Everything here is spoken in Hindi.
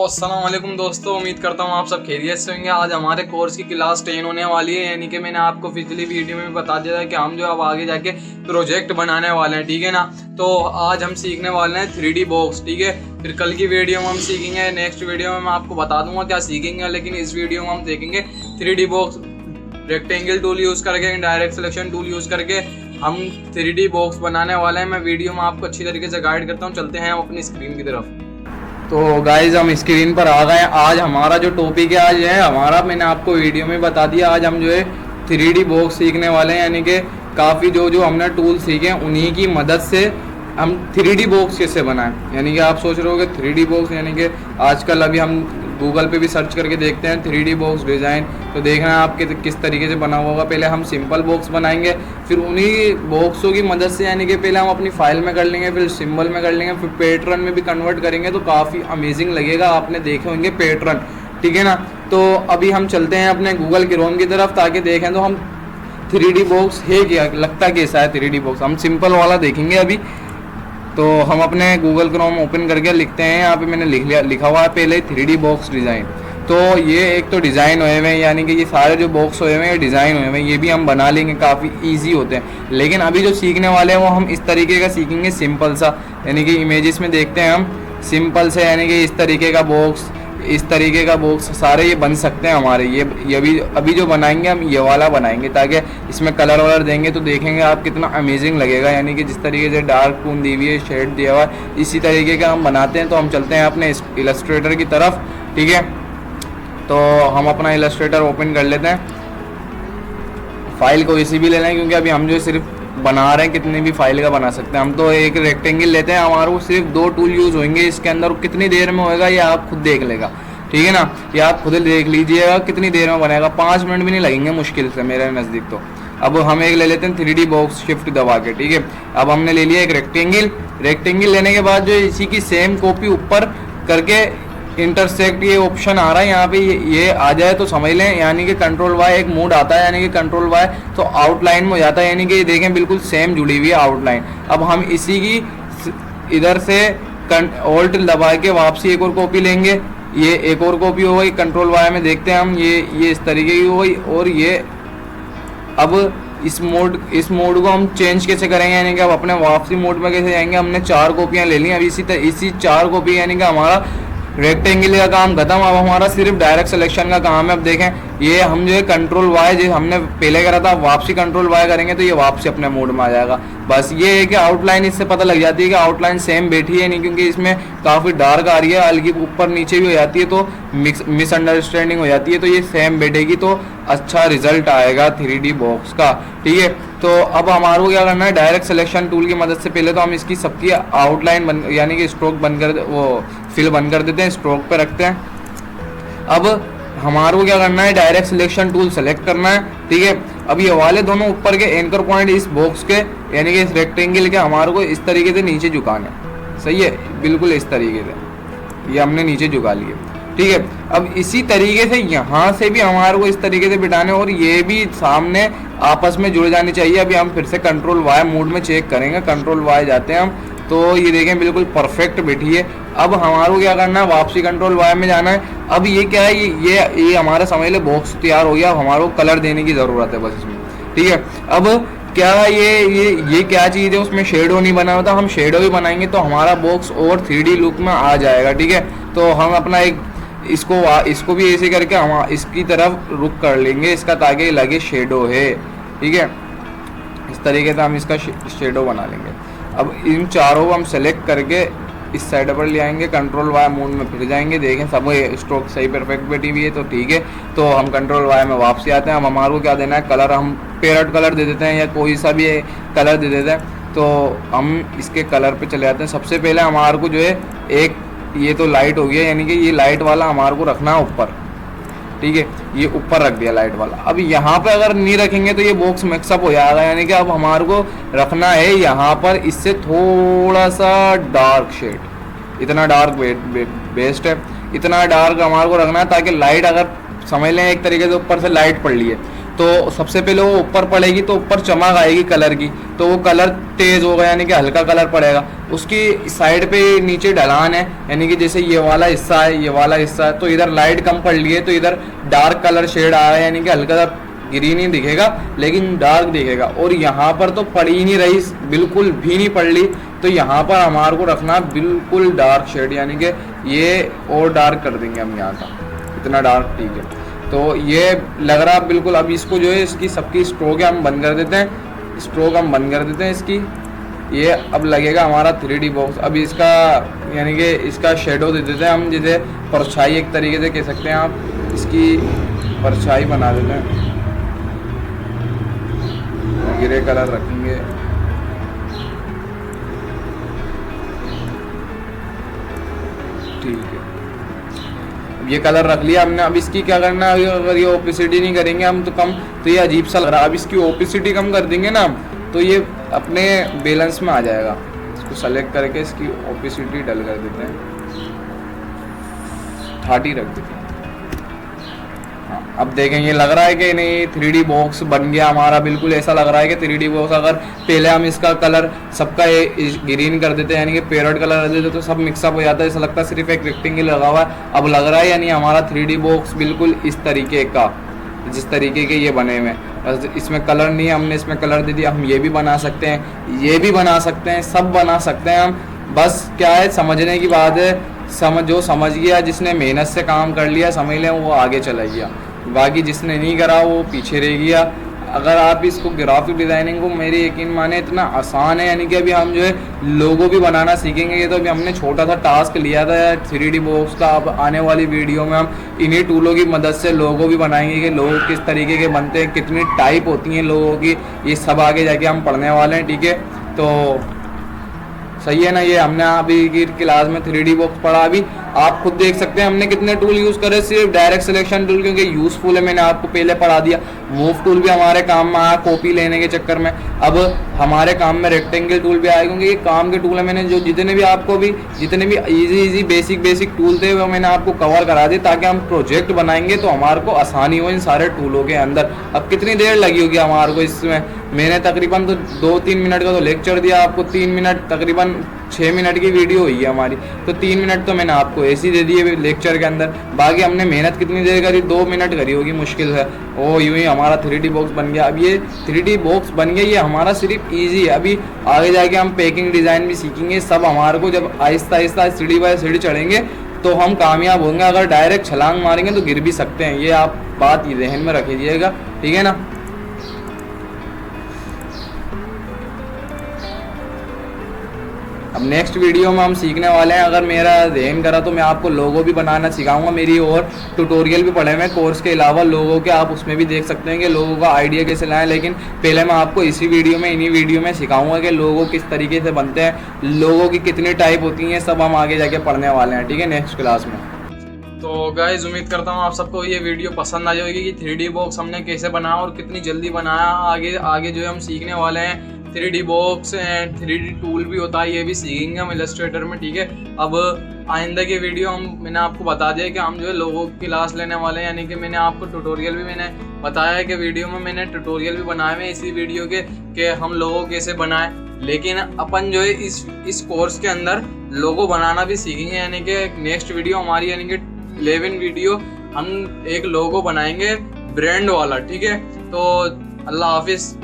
अस्सलाम वालेकुम दोस्तों, उम्मीद करता हूँ आप सब खैरियत से होंगे। आज हमारे कोर्स की क्लास 10 होने वाली है, यानी कि मैंने आपको पिछली वीडियो में बता दिया था कि हम जो अब आगे जाके प्रोजेक्ट बनाने वाले हैं, ठीक है ना। तो आज हम सीखने वाले हैं 3D बॉक्स, ठीक है। फिर कल की वीडियो में हम सीखेंगे, नेक्स्ट वीडियो में मैं आपको बता दूंगा क्या सीखेंगे, लेकिन इस वीडियो में हम देखेंगे 3D box rectangle tool use करके, डायरेक्ट सिलेक्शन टूल यूज़ करके हम 3D बॉक्स बनाने वाले हैं। मैं वीडियो में आपको अच्छी तरीके से गाइड करता हूँ। चलते हैं अपनी स्क्रीन की तरफ। तो गाइज हम स्क्रीन पर आ गए। आज हमारा जो टॉपिक है, आज है हमारा, मैंने आपको वीडियो में बता दिया, आज हम जो है 3D बॉक्स सीखने वाले हैं। यानी कि काफ़ी जो हमने टूल सीखे हैं उन्हीं की मदद से हम 3D बॉक्स कैसे बनाएं। यानी कि आप सोच रहे हो कि 3D बॉक्स, यानी कि आजकल अभी हम गूगल पे भी सर्च करके देखते हैं 3D बॉक्स डिज़ाइन, तो देखना है आपके किस तरीके से बना हुआ होगा। पहले हम सिंपल बॉक्स बनाएंगे, फिर उन्हीं बॉक्सों की मदद से, यानी कि पहले हम अपनी फाइल में कर लेंगे, फिर सिंबल में कर लेंगे, फिर पैटर्न में भी कन्वर्ट करेंगे, तो काफ़ी अमेजिंग लगेगा। आपने देखे होंगे पैटर्न, ठीक है ना। तो अभी हम चलते हैं अपने गूगल क्रोम की तरफ, ताकि देखें तो हम 3D बॉक्स है क्या, लगता कैसा है 3D बॉक्स। हम सिंपल वाला देखेंगे अभी। तो हम अपने गूगल क्रोम ओपन करके लिखते हैं, यहाँ पे मैंने लिखा हुआ है पहले 3D बॉक्स डिज़ाइन। तो ये एक तो डिज़ाइन हुए हुए हैं, यानी कि ये सारे जो बॉक्स हुए हुए हैं डिज़ाइन हुए हुए हैं, ये भी हम बना लेंगे, काफ़ी इजी होते हैं। लेकिन अभी जो सीखने वाले हैं वो हम इस तरीके का सीखेंगे, सिंपल सा, यानी कि इमेजेस में देखते हैं हम सिंपल से, यानी कि इस तरीके का बॉक्स, इस तरीके का बॉक्स सारे ये बन सकते हैं हमारे। ये भी अभी जो बनाएंगे हम ये वाला बनाएंगे, ताकि इसमें कलर वलर देंगे तो देखेंगे आप कितना अमेजिंग लगेगा। यानी कि जिस तरीके से डार्क टोन दी हुई है, शेड दिया हुआ है, इसी तरीके का हम बनाते हैं। तो हम चलते हैं अपने इलस्ट्रेटर की तरफ, ठीक है। तो हम अपना इलस्ट्रेटर ओपन कर लेते हैं। फाइल को इसी भी ले लें, क्योंकि अभी हम जो सिर्फ बना रहे हैं, कितनी भी फाइल का बना सकते हैं हम। तो एक रेक्टेंगल लेते हैं, हमारे को सिर्फ 2 टूल यूज़ होंगे इसके अंदर। कितनी देर में होएगा ये आप खुद देख लेगा, ठीक है ना। ये आप खुद देख लीजिएगा कितनी देर में बनेगा। 5 मिनट भी नहीं लगेंगे मुश्किल से मेरे नज़दीक। तो अब हम एक ले लेते हैं 3D बॉक्स, शिफ्ट दबा के, ठीक है। अब हमने ले लिया एक रेक्टेंगल लेने के बाद जो इसी की सेम कॉपी ऊपर करके इंटरसेक्ट ये ऑप्शन आ रहा है यहाँ पे, ये आ जाए तो समझ लें, यानी कि कंट्रोल वाई एक मोड आता है, यानी कि कंट्रोल वाई तो आउटलाइन में हो जाता है। यानी कि देखें बिल्कुल सेम जुड़ी हुई है आउटलाइन। अब हम इसी की इधर से ऑल्ट दबा के वापसी एक और कॉपी लेंगे, ये एक और कॉपी हो गई। कंट्रोल वाई में देखते हैं हम, ये इस तरीके की हो गई। और ये अब इस मोड को हम चेंज कैसे करेंगे, यानी कि अब अपने वापसी मोड में कैसे जाएंगे। हमने 4 कॉपियाँ ले ली। अब इसी 4 कॉपी, यानी कि हमारा रेक्टेंगल का काम खत्म। अब हमारा सिर्फ डायरेक्ट सिलेक्शन का काम है। अब देखें ये हम जो है कंट्रोल वाई जो हमने पहले करा था, वापसी कंट्रोल वाई करेंगे तो ये वापसी अपने मोड में आ जाएगा। बस ये है कि आउटलाइन इससे पता लग जाती है कि आउटलाइन सेम बैठी है नहीं, क्योंकि इसमें काफ़ी डार्क आ रही है, हल्की ऊपर नीचे भी हो जाती है, तो मिसअंडरस्टैंडिंग हो जाती है। तो ये सेम बैठेगी तो अच्छा रिजल्ट आएगा 3D बॉक्स का, ठीक है। तो अब हमारे को क्या करना है, डायरेक्ट सिलेक्शन टूल की मदद से पहले तो हम इसकी सबकी आउटलाइन यानी कि स्ट्रोक बंद कर, वो फिल बंद कर देते हैं, स्ट्रोक पे रखते हैं। अब हमारे को क्या करना है, डायरेक्ट सिलेक्शन टूल सेलेक्ट करना है, ठीक है। अब ये वाले दोनों ऊपर के एंकर पॉइंट इस बॉक्स के, यानी कि इस रेक्टेंगल के, हमारे को इस तरीके से नीचे झुकाना है, सही है, बिल्कुल इस तरीके से। ये हमने नीचे झुका लिए, ठीक है। अब इसी तरीके से यहाँ से भी हमारे को इस तरीके से बिठाने, और ये भी सामने आपस में जुड़ जानी चाहिए। अभी हम फिर से कंट्रोल वाई मोड में चेक करेंगे। कंट्रोल वाई जाते हैं हम, तो ये देखें बिल्कुल परफेक्ट बैठी है। अब हमारे को क्या करना है, वापसी कंट्रोल वाई में जाना है। अब ये क्या है, ये हमारा समझ ले बॉक्स तैयार हो गया। अब हमारे को कलर देने की ज़रूरत है बस इसमें, ठीक है। अब क्या ये क्या चीज़ है, उसमें शेडो नहीं बना होता, हम शेडो भी बनाएंगे तो हमारा बॉक्स और 3D लुक में आ जाएगा, ठीक है। तो हम अपना एक इसको भी ऐसे करके हम इसकी तरफ रुक कर लेंगे इसका, ताकि लगे शेडो है, ठीक है। इस तरीके से हम इसका शेडो बना लेंगे। अब इन चारों को हम सेलेक्ट करके इस साइड पर ले आएंगे, कंट्रोल वाई मोड में फिर जाएंगे। देखें सब स्ट्रोक सही परफेक्ट बैठी हुई है, तो ठीक है। तो हम कंट्रोल वाई में वापसी आते हैं। अब हमारे को क्या देना है, कलर हम पैरेट कलर दे देते हैं, या कोई सा भी कलर दे देते हैं। तो हम इसके कलर पे चले जाते हैं। सबसे पहले हमारे को जो है एक, ये तो लाइट हो गया, यानी कि ये लाइट वाला हमारे को रखना है ऊपर, ठीक है। ये ऊपर रख दिया लाइट वाला। अब यहाँ पे अगर नहीं रखेंगे तो ये बॉक्स मिक्सअप हो जाएगा, यानी कि अब हमारे को रखना है यहाँ पर इससे थोड़ा सा डार्क शेड। इतना डार्क बेस्ट है, इतना डार्क हमारे को रखना है, ताकि लाइट, अगर समझ लें एक तरीके से ऊपर से लाइट पड़ रही है तो सबसे पहले वो ऊपर पड़ेगी तो ऊपर चमक आएगी कलर की, तो वो कलर तेज होगा यानी कि हल्का कलर पड़ेगा। उसकी साइड पे नीचे ढलान है, यानी कि जैसे ये वाला हिस्सा है, ये वाला हिस्सा है, तो इधर लाइट कम पड़ रही है तो इधर डार्क कलर शेड आ रहा है, यानी कि हल्का ग्रीन ही दिखेगा लेकिन डार्क दिखेगा। और यहाँ पर तो पड़ ही नहीं रही, बिल्कुल भी नहीं पड़ रही, तो यहाँ पर हमारे को रखना बिल्कुल डार्क शेड, यानी कि ये और डार्क कर देंगे हम यहाँ का, इतना डार्क, ठीक है। तो ये लग रहा है बिल्कुल। अब इसको जो है इसकी सबकी स्ट्रोक है हम बंद कर देते हैं, स्ट्रोक हम बंद कर देते हैं इसकी। ये अब लगेगा हमारा 3D बॉक्स। अब इसका यानी कि इसका शेडो दे देते हैं हम, जैसे परछाई एक तरीके से कह सकते हैं आप, इसकी परछाई बना देते हैं, ग्रे कलर रखेंगे। ठीक है, अब ये कलर रख लिया हमने। अब इसकी क्या करना है, अगर ये ओपेसिटी नहीं करेंगे हम तो कम, तो ये अजीब सा लग रहा है। अब इसकी ओपेसिटी कम कर देंगे ना तो ये अपने बैलेंस में आ जाएगा। इसको सेलेक्ट करके इसकी ओपेसिटी डल कर देते हैं, 30 रख देते हैं। अब देखें ये लग रहा है कि नहीं 3D बॉक्स बन गया हमारा, बिल्कुल ऐसा लग रहा है कि 3D बॉक्स। अगर पहले हम इसका कलर सबका ग्रीन कर देते हैं यानी कि पैरेट कलर कर देते तो सब मिक्सअप हो जाता है, ऐसा लगता है सिर्फ एक रेक्टेंगल लगा हुआ है। अब लग रहा है यानी हमारा 3D बॉक्स बिल्कुल इस तरीके का, जिस तरीके के ये बने हुए हैं। इसमें कलर नहीं है, हमने इसमें कलर दे दिया। हम ये भी बना सकते हैं, ये भी बना सकते हैं, सब बना सकते हैं हम। बस क्या है, समझने की बात है। जो समझ गया, जिसने मेहनत से काम कर लिया समझ लें, वो आगे चला गया। बाकी जिसने नहीं करा वो पीछे रह गया। अगर आप इसको ग्राफिक डिज़ाइनिंग को मेरे यकीन माने इतना आसान है, यानी कि अभी हम जो है लोगो भी बनाना सीखेंगे। ये तो अभी हमने छोटा सा टास्क लिया था 3D बॉक्स का। अब आने वाली वीडियो में हम इन्हीं टूलों की मदद से लोगो भी बनाएंगे कि लोगो किस तरीके के बनते हैं, कितनी टाइप होती हैं लोगों की, ये सब आगे जाके हम पढ़ने वाले हैं, ठीक है। तो सही है ना, ये हमने अभी की क्लास में 3D बॉक्स पढ़ा। अभी आप खुद देख सकते हैं हमने कितने टूल यूज़ करे, सिर्फ डायरेक्ट सिलेक्शन टूल क्योंकि यूज़फुल है, मैंने आपको पहले पढ़ा दिया। मूव टूल भी हमारे काम में आया कॉपी लेने के चक्कर में। अब हमारे काम में रेक्टेंगल टूल भी आया क्योंकि ये काम के टूल है। मैंने जो जितने भी आपको भी जितने भी इजी बेसिक टूल थे वो मैंने आपको कवर करा दिए, ताकि हम प्रोजेक्ट बनाएंगे तो हमारे को आसानी हो इन सारे टूलों के अंदर। अब कितनी देर लगी होगी हमारे को इसमें, मैंने तकरीबन तो 2-3 मिनट का तो लेक्चर दिया आपको, 3 मिनट तकरीबन 6 मिनट की वीडियो हुई है हमारी, तो 3 मिनट तो मैंने आपको ऐसे दे दिए लेक्चर के अंदर। बाकी हमने मेहनत कितनी देर करी, 2 मिनट करी होगी मुश्किल है। ओ यूं ही हमारा 3D बॉक्स बन गया। अब ये 3D बॉक्स बन गया, ये हमारा सिर्फ इजी है। अभी आगे जाके हम पैकिंग डिज़ाइन भी सीखेंगे। सब हमारे को जब आहिस्ता आहिस्ता सीढ़ी बाय सीढ़ी चढ़ेंगे तो हम कामयाब होंगे। अगर डायरेक्ट छलांग मारेंगे तो गिर भी सकते हैं, ये आप बात ध्यान में रखिएगा, ठीक है ना। अब नेक्स्ट वीडियो में हम सीखने वाले हैं, अगर मेरा ध्यान करा तो मैं आपको लोगो भी बनाना सिखाऊंगा। मेरी और ट्यूटोरियल भी पढ़े हुए हैं कोर्स के अलावा लोगों के, आप उसमें भी देख सकते हैं कि लोगों का आइडिया कैसे लाएं। लेकिन पहले मैं आपको इसी वीडियो में इन्हीं वीडियो में सिखाऊंगा कि लोगो किस तरीके से बनते हैं, लोगों की कितनी टाइप होती हैं, सब हम आगे जाके पढ़ने वाले हैं, ठीक है, नेक्स्ट क्लास में। तो गाइस उम्मीद करता हूँ आप सबको ये वीडियो पसंद आ जाएगी कि 3D बॉक्स हमने कैसे बनाया और कितनी जल्दी बनाया। आगे जो है हम सीखने वाले हैं 3D box and 3D tool भी होता है, ये भी सीखेंगे हम इलस्ट्रेटर में, ठीक है। अब आइंदा के वीडियो मैंने आपको बता दिया कि हम जो है लोगों की क्लास लेने वाले हैं, यानी कि मैंने आपको ट्यूटोरियल भी मैंने बताया है कि वीडियो में मैंने ट्यूटोरियल भी बनाए हुए हैं इसी वीडियो के कि हम लोगो कैसे बनाएं। लेकिन अपन जो है इस कोर्स के अंदर लोगो बनाना भी सीखेंगे, यानी कि नेक्स्ट वीडियो हमारी यानी कि 11 वीडियो हम एक लोगो बनाएंगे ब्रांड वाला, ठीक है। तो अल्लाह हाफिज़।